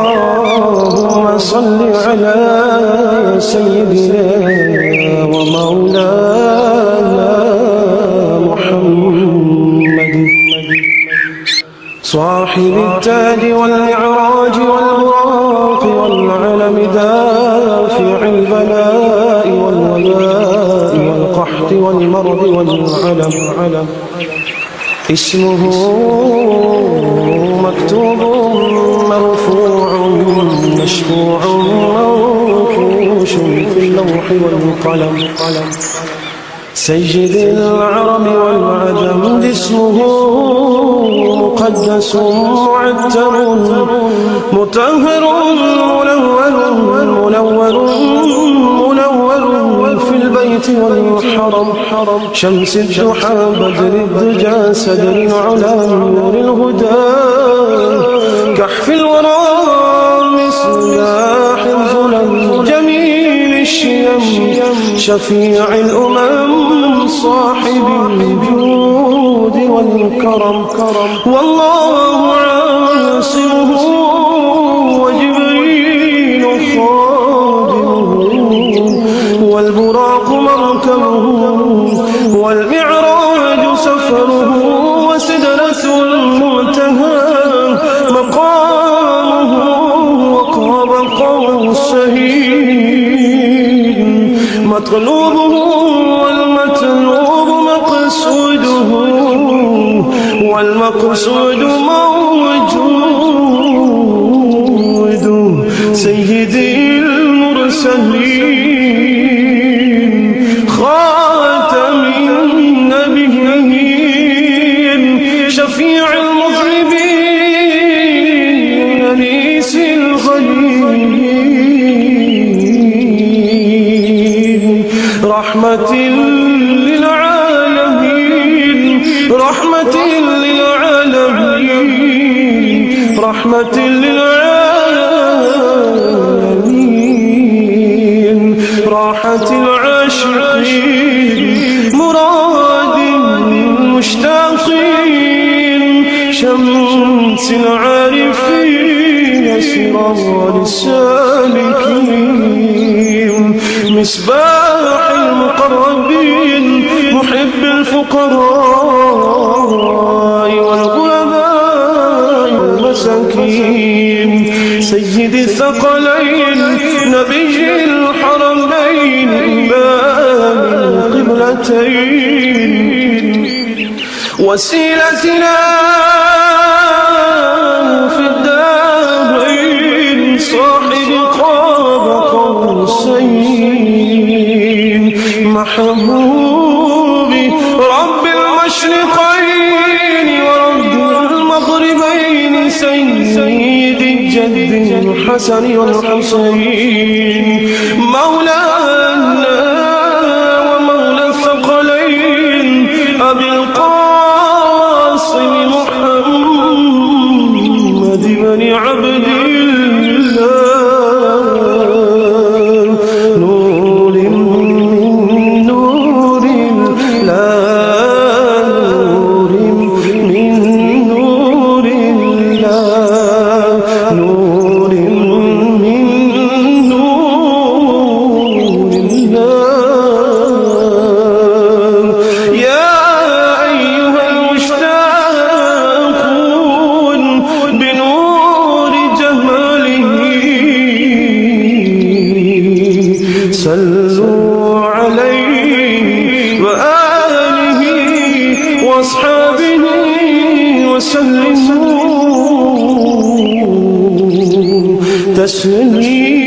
اللهم صل على سيدنا ومولانا محمد صاحب التاج والمعراج والبراق والعلم دافع البلاء والوباء والقحط والمرض والعلم اسمه مكتوب مرفوع مشفوع منقوش في اللوح والقلم سيد العرب والعجم اسمه مقدس معتر مطهر منور في البيت والحرم شمس الضحى بدر الدجى سدر العلا نور الهدى كحف الورى مصباح الظلم جميل الشيم شفيع الأمم صاحب الجود والكرم والله عاصمه وجبريل خادمه والبراق مركبه والمعراج سفره وسدرة المنتهى مقامه وقاب قوسين مطلوبه والمطلوب مقصوده والمقصود موجود سيدي المرسلين خاتم النبيين شفيع المذنبين أنيس الغليل رحمة للعالمين رحمة للعالمين رحمة للعالمين راحة العاشقين مراد المشتاقين شمس العارفين سراج السالكين مصباح المقربين محب الفقراء والغلباء والمساكين سيد الثقلين نبي الحرمين إمام القبلتين وسيلتنا في الدارين صاحب قاب قوسين محبوب رب المشرقين ورب المغربين سيد الجد الحسن والحسين مولانا ومولى الثقلين أبي القاسم محمد بن عبد الله نور من نور الله نور من نور الله نور من نور الله يا أيها المشتاقون بنور جماله صلوا عليه وآله وأصحابه وسلموا تسليما